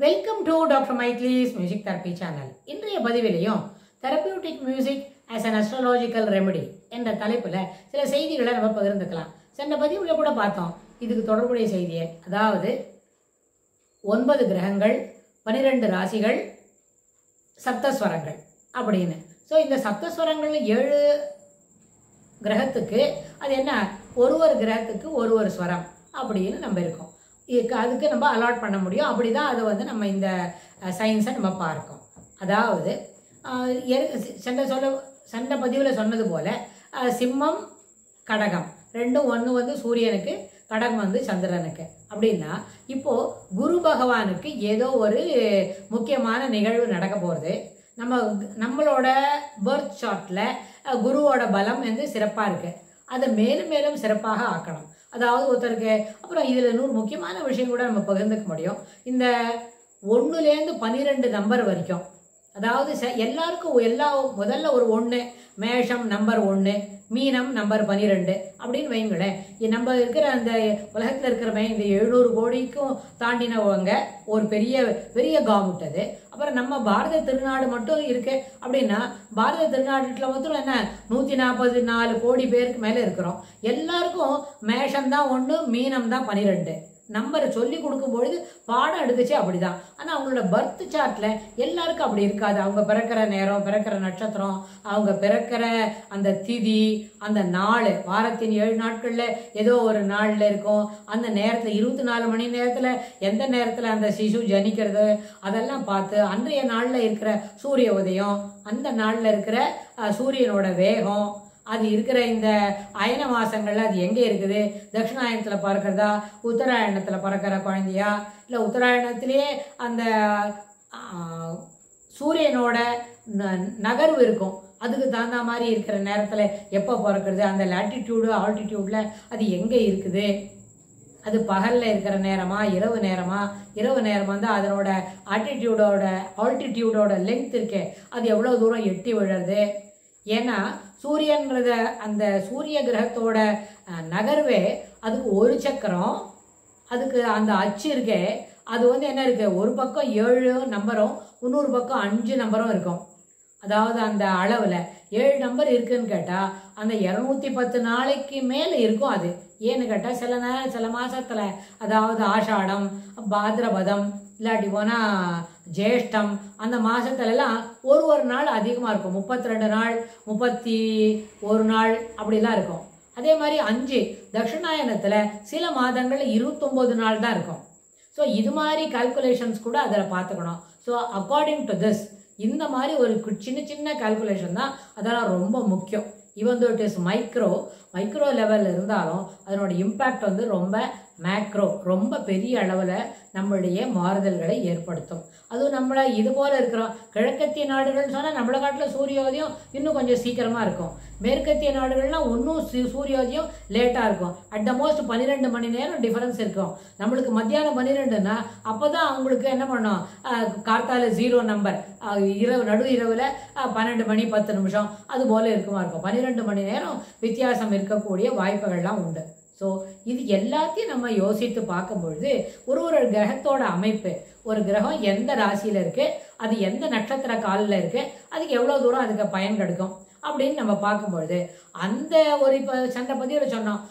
Welcome to doctor மைத்லிஸ் music therapy channel. இன்றைய பதிவிலையும் therapeutic music as an astrological remedy என்ற தலைப்பில் சில செய்திகளை நம்ம பகிர்ந்துக்கலாம். சென்ற பதிவில் கூட பார்த்தோம் இதுக்கு தொடர்புடைய செய்தியை, அதாவது 9 கிரகங்கள், 12 ராசிகள், சப்தஸ்வரங்கள் அப்படின்னு. ஸோ இந்த சப்தஸ்வரங்கள் 7 கிரகத்துக்கு அது என்ன, ஒரு கிரகத்துக்கு ஒரு ஸ்வரம் அப்படின்னு நம்ம இருக்கோம். அதுக்கு நம்ம அலாட் பண்ண முடியும். அப்படி தான் அதை நம்ம இந்த சயின்ஸை நம்ம பார்க்கோம். அதாவது சென்ற பதிவில் சொன்னது போல் சிம்மம் கடகம் ரெண்டும் ஒன்று சூரியனுக்கு, கடகம் சந்திரனுக்கு. அப்படின்னா இப்போது குரு பகவானுக்கு ஏதோ ஒரு முக்கியமான நிகழ்வு நடக்க போகிறது. நம்மளோட பர்த் சார்ட்டில் குருவோட பலம் சிறப்பாக இருக்குது. அதை மேலும் மேலும் சிறப்பாக ஆக்கணும். அதாவது ஒருத்தருக்கு அப்புறம் இதில் இன்னொரு முக்கியமான விஷயம் கூட நம்ம பகிர்ந்துக்க முடியும். இந்த 1லேருந்து 12 நம்பர் வரைக்கும், அதாவது எல்லாருக்கும் முதல்ல ஒரு 1 மேஷம் நம்பர் 1, மீனம் நம்பர் 12 அப்படின்னு வைங்களேன். நம்ம இருக்கிற அந்த உலகத்தில் இருக்கிறவங்க இந்த 700 கோடிக்கும் தாண்டினவங்க ஒரு பெரிய பெரிய கவர்மெண்ட் அது. அப்புறம் நம்ம பாரத திருநாடு மட்டும் இருக்கு அப்படின்னா, பாரத திருநாட்டில் மட்டும் என்ன 144 கோடி பேருக்கு மேலே இருக்கிறோம். எல்லாருக்கும் மேஷம்தான் 1, மீனம் தான் 12 நம்பரை சொல்லி கொடுக்கும்பொழுது பாடம் எடுத்துச்சு அப்படிதான். ஆனால் அவங்களோட பர்த் சார்ட்டில் எல்லாருக்கும் அப்படி இருக்காது. அவங்க பிறக்கிற நேரம், பிறக்கிற நட்சத்திரம், அவங்க பிறக்கிற அந்த திதி, அந்த நாள், வாரத்தின் 7 நாட்களில் ஏதோ ஒரு நாளில் இருக்கும். அந்த நேரத்தில் 24 மணி நேரத்தில் எந்த நேரத்தில் அந்த சிசு ஜனிக்கிறது அதெல்லாம் பார்த்து, அன்றைய நாளில் இருக்கிற சூரிய உதயம், அந்த நாளில் இருக்கிற சூரியனோட வேகம், அது இருக்கிற இந்த அயன மாசங்கள்ல அது எங்கே இருக்குது, தட்சிணாயனத்தில் பறக்கிறதா, உத்தராயணத்தில் பறக்கிற குழந்தையா, இல்லை உத்தராயணத்திலேயே அந்த சூரியனோட நகர்வு இருக்கும், அதுக்கு தகுந்த மாதிரி இருக்கிற நேரத்தில் எப்போ பிறக்கிறது, அந்த லாட்டிடியூடு ஆல்டிடியூடில் அது எங்கே இருக்குது, அது பகலில் இருக்கிற நேரமா இரவு நேரமா, இரவு நேரம் அதனோட ஆல்டிடியூடோட லெங்க் இருக்கே அது எவ்வளோ தூரம் எட்டி விழுறது. ஏன்னா சூரியன்கிறத அந்த சூரிய கிரகத்தோட நகர்வே அதுக்கு ஒரு சக்கரம், அதுக்கு அந்த அச்சு இருக்கே அது என்ன இருக்கு, ஒரு பக்கம் 7 நம்பரும் இன்னொரு பக்கம் 5 நம்பரும் இருக்கும். அதாவது அந்த அளவில் 7 நம்பர் இருக்குன்னு கேட்டால் அந்த 210 நாளைக்கு மேலே இருக்கும். அது ஏன்னு கேட்டால் சில மாதத்தில், அதாவது ஆஷாடம், பாத்ரபதம், இல்லாட்டி போனால் ஜேஷ்டம், அந்த மாதத்துலலாம் ஒரு நாள் அதிகமாக இருக்கும். 32 நாள், 31 நாள் அப்படிலாம் இருக்கும். அதே மாதிரி 5 தட்சிணாயனத்தில் சில மாதங்களில் 29 நாள் தான் இருக்கும். ஸோ இது மாதிரி கால்குலேஷன்ஸ் கூட அதில் பார்த்துக்கணும். ஸோ அக்கார்டிங் டு திஸ் இந்த மாதிரி ஒரு சின்ன கால்குலேஷன் தான் அதெல்லாம் ரொம்ப முக்கியம். Even though it is micro லெவலில் இருந்தாலும் அதனோட இம்பேக்ட் ரொம்ப மேக்ரோ, ரொம்ப பெரிய அளவில் நம்மளுடைய மாறுதல்களை ஏற்படுத்தும். அதுவும் நம்மளை இது போல் இருக்கிறோம். கிழக்கத்திய நாடுகள்னு சொன்னால் நம்மளை காட்டில் சூரியோதயம் இன்னும் கொஞ்சம் சீக்கிரமாக இருக்கும். மேற்கத்திய நாடுகள்னால் இன்னும் சூரியோதயம் லேட்டாக இருக்கும். அட் த மோஸ்ட் 12 மணி நேரம் டிஃபரன்ஸ் இருக்கும். நம்மளுக்கு மத்தியானம் 12ன்னா அப்போ தான் அவங்களுக்கு என்ன பண்ணோம், கார்த்தால 0 நம்பர், நடு இரவில் 12 மணி 10 நிமிஷம் அது போல் இருக்குமா இருக்கும். 12 மணி நேரம் வித்தியாசம் இருக்கக்கூடிய வாய்ப்புகள்லாம் உண்டு. ஸோ இது எல்லாத்தையும் நம்ம யோசித்து பார்க்கும் பொழுது ஒரு கிரகத்தோட அமைப்பு, ஒரு கிரகம் எந்த ராசியில் இருக்குது, அது எந்த நட்சத்திர காலில் இருக்குது, அதுக்கு எவ்வளோ தூரம் அதுக்கு பயன் கிடைக்கும் அப்படின்னு நம்ம பார்க்கும்பொழுது அந்த ஒரு இப்போ சென்ற பதிவில் சொன்னோம்,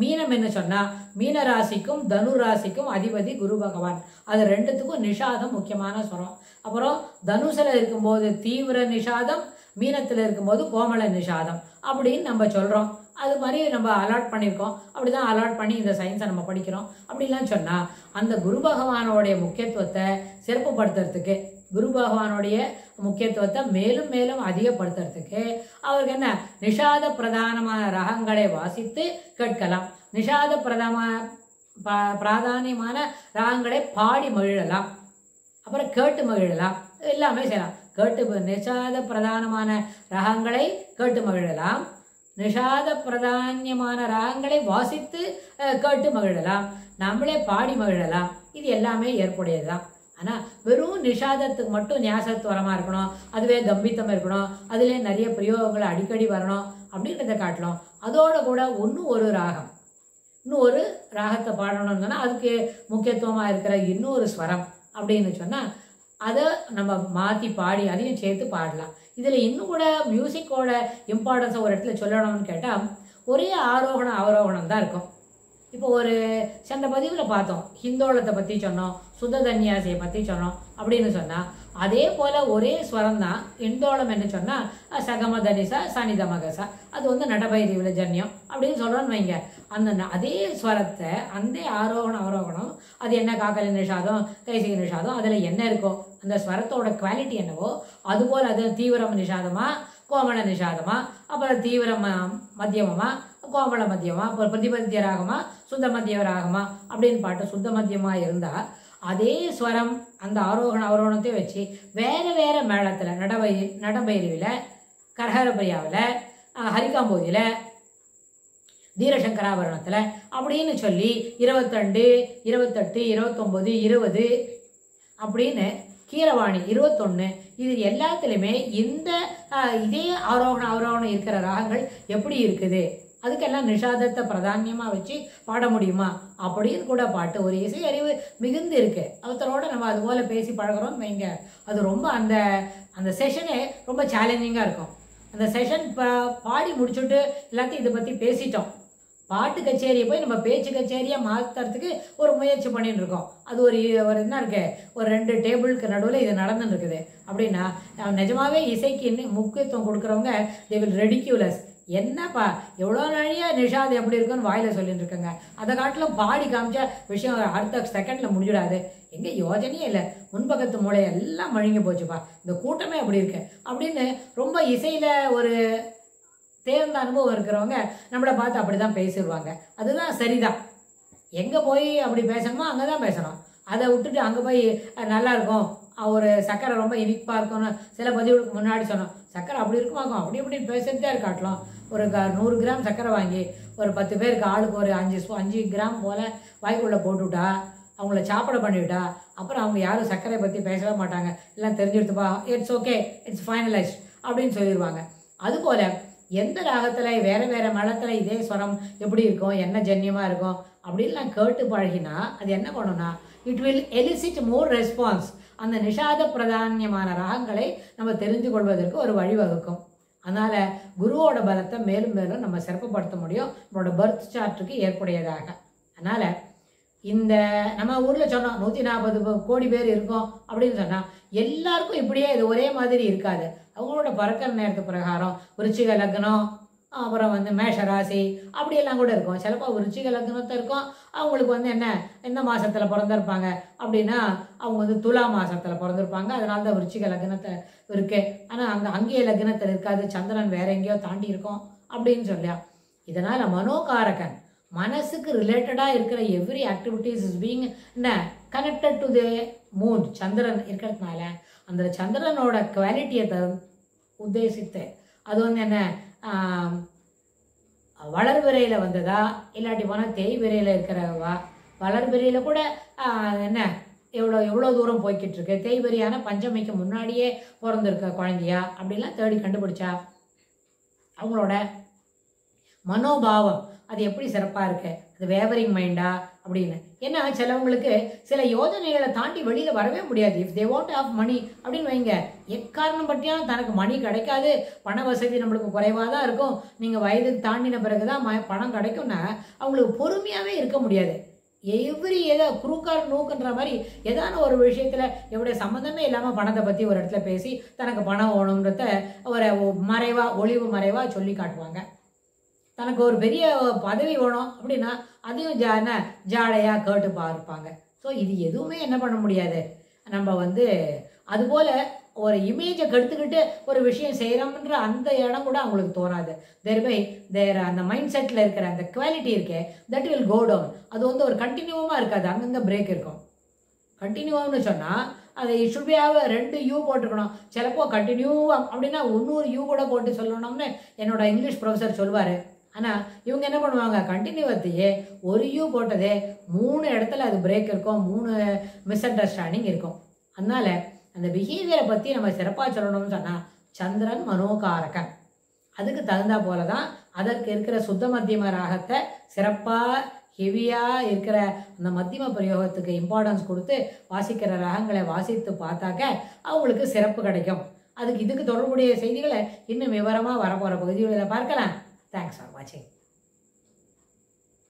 மீனம் என்ன சொன்னால் மீன ராசிக்கும் தனு ராசிக்கும் அதிபதி குரு பகவான். அது ரெண்டுத்துக்கும் நிஷாதம் முக்கியமான ஸ்வரம். அப்புறம் தனுசில் இருக்கும்போது தீவிர நிஷாதம், மீனத்தில் இருக்கும்போது கோமல நிஷாதம் அப்படின்னு நம்ம சொல்கிறோம். அது மாதிரி நம்ம அலாட் பண்ணியிருக்கோம். அப்படி தான் அலாட் பண்ணி இந்த சயின்ஸை நம்ம படிக்கிறோம். அப்படிலாம் சொன்னால் அந்த குரு பகவானோடைய முக்கியத்துவத்தை சிறப்புப்படுத்துறதுக்கு, குரு பகவானுடைய முக்கியத்துவத்தை மேலும் மேலும் அதிகப்படுத்துறதுக்கு அவருக்கு என்ன, நிஷாத பிரதானமான ராகங்களை வாசித்து கேட்கலாம், நிஷாத பிராதானியமான ராகங்களை பாடி மகிழலாம், அப்புறம் கேட்டு மகிழலாம், எல்லாமே செய்யலாம். நிஷாத பிரதானமான ராகங்களை கேட்டு மகிழலாம், நிஷாத பிரதானியமான ராகங்களை வாசித்து கேட்டு மகிழலாம், நம்மளே பாடி மகிழலாம். இது எல்லாமே ஏற்புடையது தான். ஆனால் வெறும் நிஷாதத்துக்கு மட்டும் ஞாசத்துவரமாக இருக்கணும், அதுவே கம்பித்தம் இருக்கணும், அதிலே நிறைய பிரயோகங்களை அடிக்கடி வரணும் அப்படின்றத காட்டலாம். அதோட கூட ஒரு ராகம் இன்னும் ஒரு ராகத்தை பாடணும்னு சொன்னால் அதுக்கு முக்கியத்துவமாக இருக்கிற இன்னொரு ஸ்வரம் அப்படின்னு சொன்னால் அதை நம்ம மாற்றி பாடி அதையும் சேர்த்து பாடலாம். இதில் இன்னும் கூட மியூசிக்கோட இம்பார்ட்டன்ஸை ஒரு இடத்துல சொல்லணும்னு கேட்டால் ஒரே ஆரோகணம் அவரோகணம் தான் இருக்கும். இப்போ ஒரு சென்ற பதிவில் பார்த்தோம், ஹிந்தோளத்தை பற்றி சொன்னோம், சுத்த தன்யாசியை பற்றி சொன்னோம் அப்படின்னு சொன்னால் அதே போல் ஒரே ஸ்வரம் தான். இந்தோளம் என்ன சொன்னால் சகம தனிசா சனிதமகசா, அது வந்து நடபைரிவில் ஜன்யம் அப்படின்னு சொல்கிறோன்னு வைங்க. அதே ஸ்வரத்தை அந்த ஆரோகணம் அவரோகணம் அது என்ன காக்கலி நிஷாதம் கைசிக நிஷாதம் அதில் என்ன இருக்கோ அந்த ஸ்வரத்தோட குவாலிட்டி என்னவோ அதுபோல் அது தீவிரம் நிஷாதமா கோமள நிஷாதமா, அப்புறம் தீவிரம் மத்தியமமா கோமள மத்தியமா, அப்புறம் பிரதிபத்திய ராகமா சுத்த மத்திய ராகமா அப்படின்னு பாட்டு சுத்த மத்தியமாக இருந்தால் அதே ஸ்வரம் அந்த ஆரோகண அவரோகணத்தை வச்சு வேறு வேறு மேளத்தில் நடபைரவியில் கரஹரபிரியாவில் ஹரிகாம்போதியில் தீரசங்கராபரணத்தில் அப்படின்னு சொல்லி 22 28 29 20 அப்படின்னு கீரவாணி 21 இது எல்லாத்துலேயுமே இந்த இதே அவரோகணம் இருக்கிற ராகங்கள் எப்படி இருக்குது, அதுக்கெல்லாம் நிஷாதத்தை பிரதானியமாக வச்சு பாட முடியுமா அப்படின்னு கூட பாட்டு ஒரு இசை அறிவு மிகுந்து இருக்கு. அவத்தரோட நம்ம அது போல் பேசி பழகிறோம் வைங்க, அது ரொம்ப அந்த அந்த செஷனே ரொம்ப சேலஞ்சிங்காக இருக்கும். அந்த செஷன் பாடி முடிச்சுட்டு எல்லாத்தையும் இதை பற்றி பேசிட்டோம். பாட்டு கச்சேரியை போய் நம்ம பேச்சு கச்சேரியாக மாற்றுறதுக்கு ஒரு முயற்சி பண்ணிட்டு இருக்கோம். அது ஒரு என்ன இருக்கு, ஒரு 2 டேபிளுக்கு நடுவில் இது நடந்துன்னு இருக்குது. அப்படின்னா நிஜமாவே இசைக்கு முக்கியத்துவம் கொடுக்குறவங்க தே வில் ரெடிக்யூலஸ். என்னப்பா எவ்வளோ நாழியா நிஷாது எப்படி இருக்குன்னு வாயில் சொல்லிட்டு இருக்கங்க, அதை காட்டிலும் பாடி காமிச்சா விஷயம் அடுத்த செகண்டில் முடிஞ்சிடாது. எங்கே யோஜனையே இல்லை, முன்பக்கத்து மூளை எல்லாம் மழுங்கி போச்சுப்பா, இந்த கூட்டமே அப்படி இருக்கு அப்படின்னு ரொம்ப இசையில் ஒரு தேர்ந்த அனுபவம் இருக்கிறவங்க நம்மளை பார்த்து அப்படி தான் பேசிடுவாங்க. அதுதான் சரிதான். எங்கே போய் அப்படி பேசணுமோ அங்கே தான் பேசணும். அதை விட்டுட்டு அங்கே போய் நல்லா இருக்கும், ஒரு சக்கரை ரொம்ப இனிப்பாக இருக்கும்னு சில பதிவுக்கு முன்னாடி சொன்னோம். சக்கரை அப்படி இருக்குமாக்கும் அப்படி இப்படி பேசிட்டே இருக்காட்டலாம். ஒரு 100 கிராம் சக்கரை வாங்கி ஒரு 10 பேருக்கு ஆளுக்கு ஒரு 5 கிராம் போல் வாய்க்குள்ளே போட்டுவிட்டா அவங்கள சாப்பிட பண்ணிவிட்டா அப்புறம் அவங்க யாரும் சர்க்கரை பற்றி பேசவே மாட்டாங்க. எல்லாம் தெரிஞ்சுடுத்துப்பா, இட்ஸ் ஓகே, இட்ஸ் ஃபைனலைஸ்ட் அப்படின்னு சொல்லிடுவாங்க. அதுபோல் எந்த ராகத்தில் வேறு வேறு மலத்தில் இதே ஸ்வரம் எப்படி இருக்கும், என்ன ஜன்யமாக இருக்கும் அப்படின்லாம் கேட்டு பழகினா அது என்ன பண்ணுன்னா it will elicit more response. அந்த நிஷாத பிரதானியமான ராகங்களை நம்ம தெரிந்து கொள்வதற்கு ஒரு வழிவகுக்கும். அதனால் குருவோட பலத்தை மேலும் மேலும் நம்ம சிறப்புப்படுத்த முடியும் நம்மளோட பர்த் சார்ட்டுக்கு ஏற்புடையதாக. அதனால் இந்த நம்ம ஊரில் சொன்னோம் 140 கோடி பேர் இருக்கோம் அப்படின்னு சொன்னால் எல்லாருக்கும் இப்படியே இது ஒரே மாதிரி இருக்காது. அவங்களோட பறக்கிற நேரத்து பிரகாரம் விருச்சிக லக்னம், அப்புறம் வந்து மேஷராசி அப்படியெல்லாம் கூட இருக்கும். சிலப்போ விருச்சிக லக்னத்தை இருக்கும், அவங்களுக்கு வந்து என்ன எந்த மாதத்தில் பிறந்திருப்பாங்க அப்படின்னா அவங்க வந்து துலா மாதத்தில் பிறந்திருப்பாங்க. அதனால தான் விருச்சிக லக்னத்தை இருக்கு. ஆனால் அங்கேயே லக்னத்தில் இருக்காது, சந்திரன் வேற எங்கேயோ தாண்டி இருக்கும் அப்படின்னு சொல்லியா. இதனால் மனோகாரகன் மனசுக்கு ரிலேட்டடாக இருக்கிற எவ்ரி ஆக்டிவிட்டீஸ் இஸ் பீங் என்ன கனெக்டட் டு த மூன். சந்திரன் இருக்கிறதுனால அந்த சந்திரனோட குவாலிட்டியை உத்தேசித்து அது வந்து என்ன வளர்விரையில் வந்ததா இல்லாட்டி போனால் தேய்விரையில் இருக்கிறவா. வளர்விரையில் கூட என்ன எவ்வளோ தூரம் போய்கிட்டு இருக்கு, தேய்விரையான பஞ்சமிக்கு முன்னாடியே பிறந்திருக்க குழந்தையா அப்படிலாம் தேடி கண்டுபிடிச்சா. அவங்களோட மனோபாவம் அது எப்படி சிறப்பாக இருக்கு, அது வேவரிங் மைண்டா அப்படின்னு. ஏன்னா சிலவங்களுக்கு சில யோஜனைகளை தாண்டி வெளியில் வரவே முடியாது. If they want have money அப்படின்னு வைங்க, எக்காரணம் பற்றியும் தனக்கு மணி கிடைக்காது, பண வசதி நம்மளுக்கு குறைவாக தான் இருக்கும், நீங்கள் வயதுக்கு தாண்டின பிறகு தான் பணம் கிடைக்கும்னா அவங்களுக்கு பொறுமையாகவே இருக்க முடியாது. ஏதோ குறுக்கார் நூக்குன்ற மாதிரி ஏதான ஒரு விஷயத்தில் எவ்வளோ சம்மந்தமே இல்லாமல் பணத்தை பற்றி ஒரு இடத்துல பேசி தனக்கு பணம் வேணுன்றத ஒரு மறைவாக ஒளிவு மறைவாக சொல்லி காட்டுவாங்க. தனக்கு ஒரு பெரிய பதவி வேணும் அப்படின்னா அதையும் ஜாடையாக கேட்டு பார்ப்பாங்க. ஸோ இது எதுவுமே என்ன பண்ண முடியாது. நம்ம வந்து அதுபோல் ஒரு இமேஜை கெடுத்துக்கிட்டு ஒரு விஷயம் செய்கிறோம்ன்ற அந்த இடம் கூட அவங்களுக்கு தோணாது. தேர் அந்த மைண்ட் செட்டில் இருக்கிற அந்த குவாலிட்டி இருக்கே தட் வில் கோ டவுன். அது வந்து ஒரு கண்டினியூவாக இருக்காது, அங்கங்கே பிரேக் இருக்கும். கண்டினியூவான்னு சொன்னால் அது ஷுட்பியாக 2 யூ போட்டுக்கணும். சிலப்போ கண்டினியூ அப்படின்னா 100 யூ கூட போட்டு சொல்லணும்னு என்னோட இங்கிலீஷ் ப்ரொஃபஸர் சொல்வார். ஆனால் இவங்க என்ன பண்ணுவாங்க, கண்டினியூவத்தையே 1 யூ போட்டதே 3 இடத்துல அது பிரேக் இருக்கும், 3 மிஸ் அண்டர்ஸ்டாண்டிங் இருக்கும். அதனால் அந்த பிஹேவியரை பற்றி நம்ம சிறப்பாக சொல்லணும்னு சொன்னால் சந்திரன் மனோகாரகன், அதுக்கு தகுந்தா போல தான் அதற்கு இருக்கிற சுத்த மத்தியம ராகத்தை சிறப்பாக ஹெவியாக இருக்கிற அந்த மத்தியம பிரயோகத்துக்கு இம்பார்ட்டன்ஸ் கொடுத்து வாசிக்கிற ராகங்களை வாசித்து பார்த்தாக்க அவங்களுக்கு சிறப்பு கிடைக்கும். இதுக்கு தொடர்புடைய செய்திகளை இன்னும் விவரமாக வரப்போகிற பகுதிகளில் பார்க்கலாம். தேங்க்ஸ் ஃபார் வாட்சிங்.